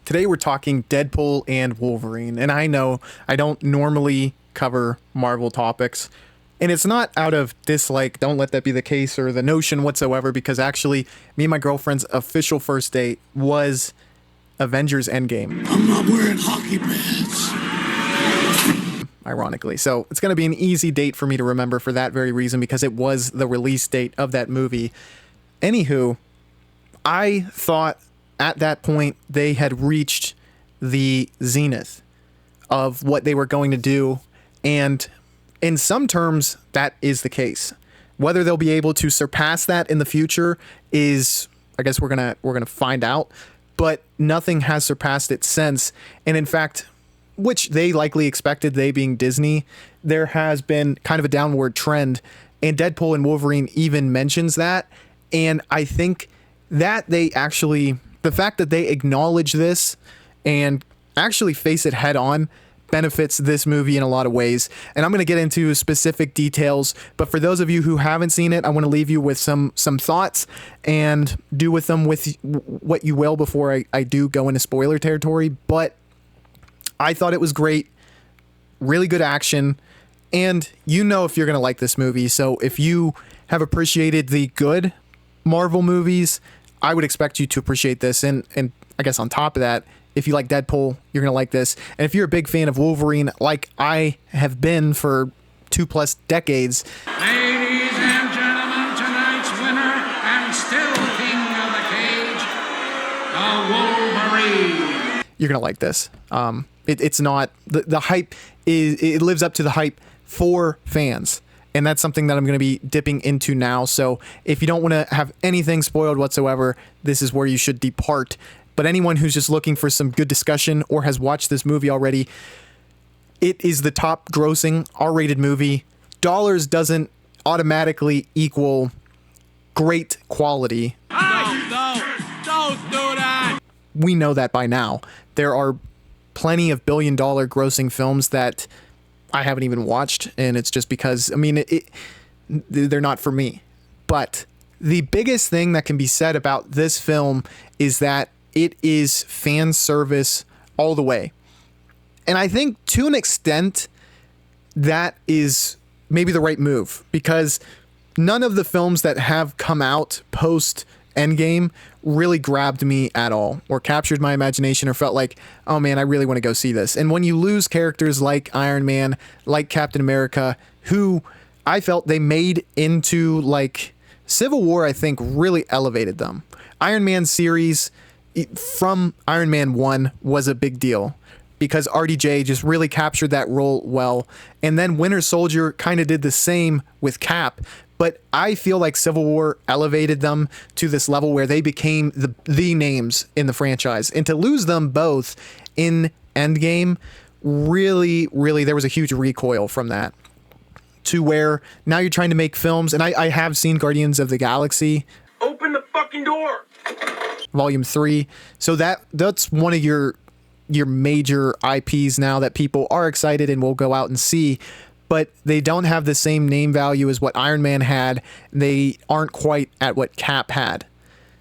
Today we're talking Deadpool and Wolverine, and I know I don't normally cover Marvel topics, and it's not out of dislike, don't let that be the case, or the notion whatsoever, because actually, me and my girlfriend's official first date was Avengers Endgame. I'm not wearing hockey pads. Ironically. So it's going to be an easy date for me to remember for that very reason, because it was the release date of that movie. Anywho, I thought at that point they had reached the zenith of what they were going to do, and in some terms that is the case. Whether they'll be able to surpass that in the future is, I guess we're going to find out, but nothing has surpassed it since. And in fact, which they likely expected, they being Disney, there has been kind of a downward trend, and Deadpool and Wolverine even mentions that. And I think that they actually, the fact that they acknowledge this and actually face it head on benefits this movie in a lot of ways. And I'm going to get into specific details, but for those of you who haven't seen it, I want to leave you with some thoughts and do with them with what you will before I do go into spoiler territory. But I thought it was great, really good action, and you know if you're going to like this movie. So if you have appreciated the good Marvel movies, I would expect you to appreciate this. And I guess on top of that, if you like Deadpool, you're going to like this. And if you're a big fan of Wolverine, like I have been for 2+ decades. Ladies and gentlemen, tonight's winner and still king of the cage, the Wolverine. You're going to like this. It's not, the hype is, it lives up to the hype for fans. And that's something that I'm going to be dipping into now. So if you don't want to have anything spoiled whatsoever, this is where you should depart. But anyone who's just looking for some good discussion or has watched this movie already, it is the top grossing R-rated movie. Dollars doesn't automatically equal great quality. No, don't do that. We know that by now. There are plenty of billion-dollar grossing films that I haven't even watched, and it's just because, I mean, they're not for me. But the biggest thing that can be said about this film is that it is fan service all the way. And I think to an extent that is maybe the right move, because none of the films that have come out post Endgame really grabbed me at all, or captured my imagination, or felt like, oh man, I really want to go see this. And when you lose characters like Iron Man, like Captain America, who I felt they made into, like, Civil War, I think really elevated them. Iron Man series from Iron Man 1 was a big deal, because RDJ just really captured that role well. And then Winter Soldier kind of did the same with Cap. But I feel like Civil War elevated them to this level where they became the names in the franchise. And to lose them both in Endgame, really, there was a huge recoil from that. To where now you're trying to make films, and I have seen Guardians of the Galaxy. Open the fucking door. Volume 3. So that's one of your major IPs now that people are excited and will go out and see. But they don't have the same name value as what Iron Man had. They aren't quite at what Cap had.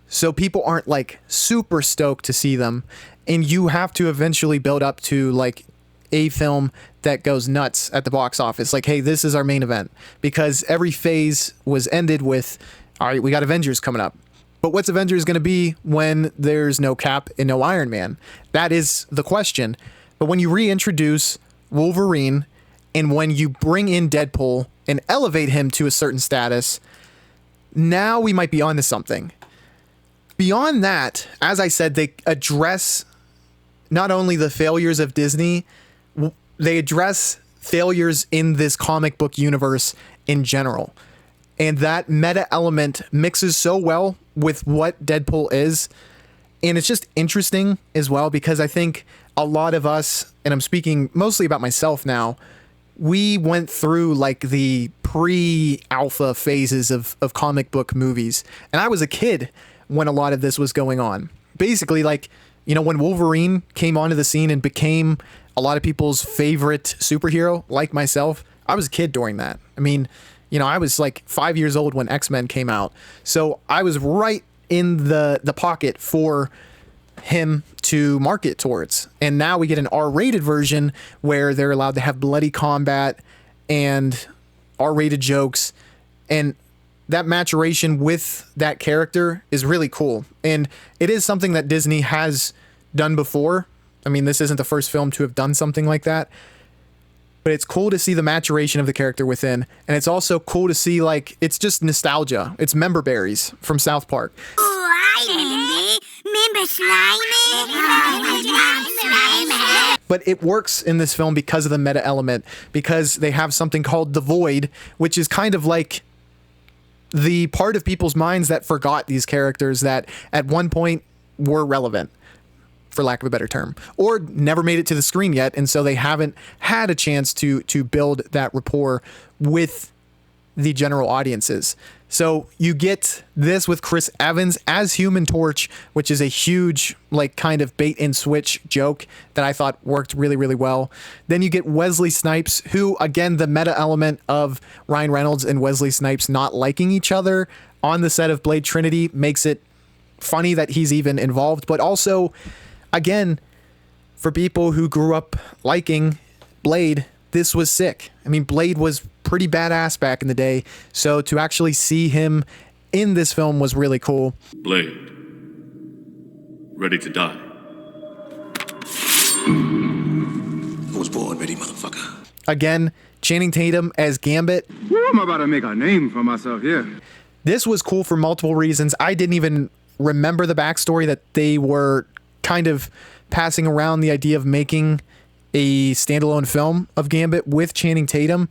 So people aren't like super stoked to see them. And you have to eventually build up to like a film that goes nuts at the box office. Like, hey, this is our main event. Because every phase was ended with, all right, we got Avengers coming up. But what's Avengers going to be when there's no Cap and no Iron Man? That is the question. But when you reintroduce Wolverine, and when you bring in Deadpool and elevate him to a certain status, now we might be onto something. Beyond that, as I said, they address not only the failures of Disney, they address failures in this comic book universe in general. And that meta element mixes so well with what Deadpool is. And it's just interesting as well, because I think a lot of us, and I'm speaking mostly about myself now, we went through like the pre-alpha phases of comic book movies. And I was a kid when a lot of this was going on. Basically, like, you know, when Wolverine came onto the scene and became a lot of people's favorite superhero, like myself, I was a kid during that. I mean, you know, I was like 5 years old when X-Men came out. So I was right in the pocket for him to market towards. And now we get an R-rated version where they're allowed to have bloody combat and R-rated jokes, and that maturation with that character is really cool. And it is something that Disney has done before. I mean, this isn't the first film to have done something like that, but it's cool to see the maturation of the character within. And it's also cool to see, like, it's just nostalgia. It's member berries from South Park. But it works in this film because of the meta element, because they have something called the Void, which is kind of like the part of people's minds that forgot these characters that at one point were relevant, for lack of a better term, or never made it to the screen yet, and so they haven't had a chance to build that rapport with the general audiences. So you get this with Chris Evans as Human Torch, which is a huge, like, kind of bait and switch joke that I thought worked really, really well. Then you get Wesley Snipes, who, again, the meta element of Ryan Reynolds and Wesley Snipes not liking each other on the set of Blade Trinity makes it funny that he's even involved. But also, again, for people who grew up liking Blade, this was sick. I mean, Blade was pretty badass back in the day, so to actually see him in this film was really cool. Blade, ready to die. I was born ready, motherfucker. Again, Channing Tatum as Gambit. Well, I'm about to make a name for myself here. This was cool for multiple reasons. I didn't even remember the backstory that they were kind of passing around the idea of making a standalone film of Gambit with Channing Tatum.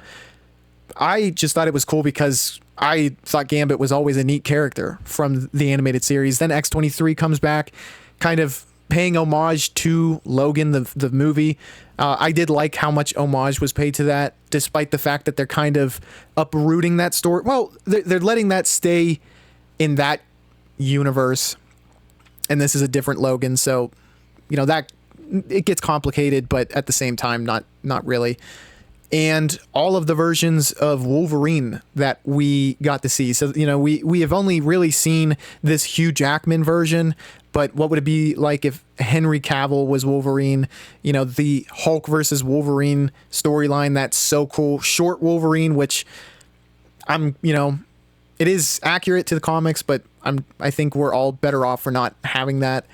I just thought it was cool because I thought Gambit was always a neat character from the animated series. Then X-23 comes back, kind of paying homage to Logan, the movie. I did like how much homage was paid to that, despite the fact that they're kind of uprooting that story. Well, they're letting that stay in that universe, and this is a different Logan, so, you know, that it gets complicated, but at the same time, not really. And all of the versions of Wolverine that we got to see. So, you know, we have only really seen this Hugh Jackman version, but what would it be like if Henry Cavill was Wolverine? You know, the Hulk versus Wolverine storyline, that's so cool. Short Wolverine, which you know, it is accurate to the comics, but I think we're all better off for not having that.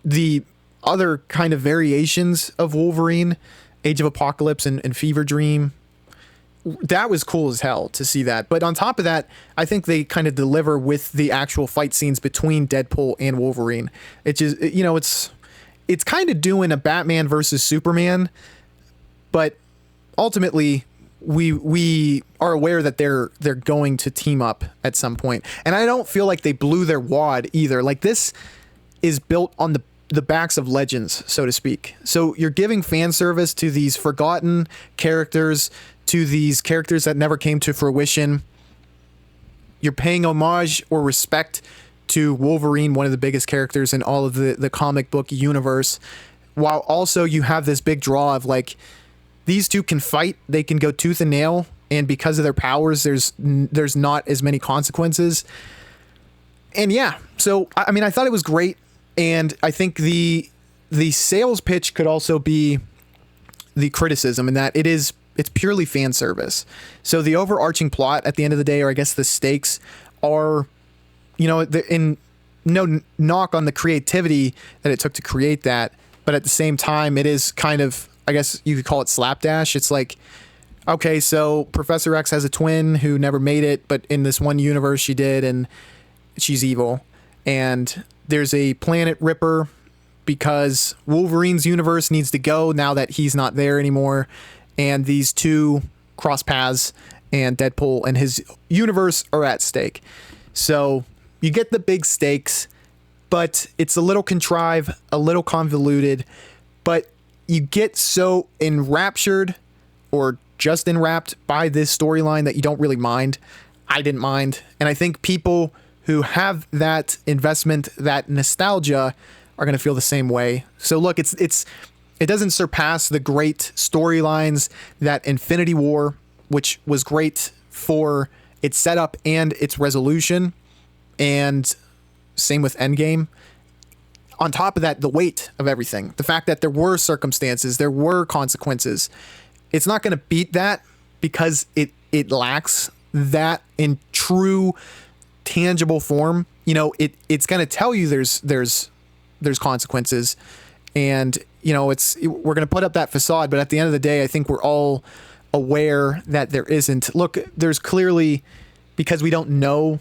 The other kind of variations of Wolverine, Age of Apocalypse and Fever Dream, that was cool as hell to see that. But on top of that, I think they kind of deliver with the actual fight scenes between Deadpool and Wolverine. It's just, you know, it's kind of doing a Batman versus Superman, but ultimately we are aware that they're going to team up at some point. And I don't feel like they blew their wad either. Like, this is built on the backs of legends, so to speak. So you're giving fan service to these forgotten characters, to these characters that never came to fruition. You're paying homage or respect to Wolverine, one of the biggest characters in all of the comic book universe, while also you have this big draw of, like, these two can fight, they can go tooth and nail, and because of their powers, there's not as many consequences. And yeah, so I mean, I thought it was great. And I think the sales pitch could also be the criticism in that it's purely fan service. So the overarching plot at the end of the day, or I guess the stakes, are, you know, in no knock on the creativity that it took to create that, but at the same time, it is kind of, I guess you could call it slapdash. It's like, okay, so Professor X has a twin who never made it, but in this one universe she did, and she's evil. And there's a planet Ripper because Wolverine's universe needs to go now that he's not there anymore. And these two cross paths, and Deadpool and his universe are at stake. So you get the big stakes, but it's a little contrived, a little convoluted, but you get so enraptured or just enwrapped by this storyline that you don't really mind. I didn't mind. And I think people who have that investment, that nostalgia, are going to feel the same way. So look, it doesn't surpass the great storylines that Infinity War, which was great for its setup and its resolution, and same with Endgame. on top of that, the weight of everything, the fact that there were circumstances, there were consequences, it's not going to beat that because it lacks that in true tangible form. You know, it's going to tell you there's consequences, and you know, we're going to put up that facade, but at the end of the day, I think we're all aware that there isn't. Look, there's clearly, because we don't know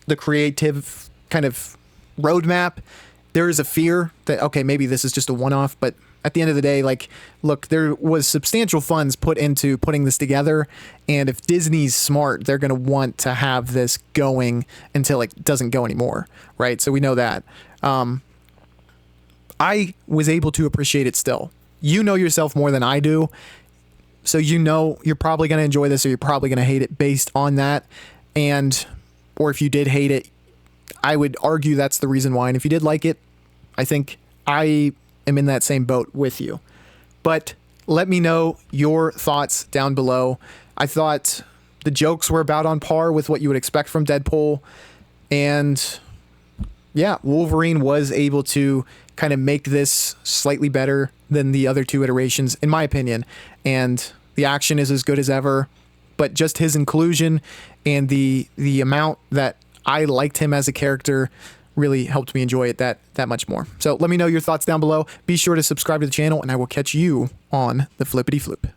the creative kind of roadmap, there is a fear that, okay, maybe this is just a one-off, but at the end of the day, like, look, there was substantial funds put into putting this together, and if Disney's smart, they're going to want to have this going until it doesn't go anymore, right? So we know that. I was able to appreciate it still. You know yourself more than I do, so you know you're probably going to enjoy this or you're probably going to hate it based on that. And, or if you did hate it, I would argue that's the reason why. And if you did like it, I think I am in that same boat with you. But let me know your thoughts down below. I thought the jokes were about on par with what you would expect from Deadpool. And yeah, Wolverine was able to kind of make this slightly better than the other two iterations, in my opinion. And the action is as good as ever, but just his inclusion and the amount that I liked him as a character really helped me enjoy it that much more. So let me know your thoughts down below. Be sure to subscribe to the channel, and I will catch you on the flippity flip.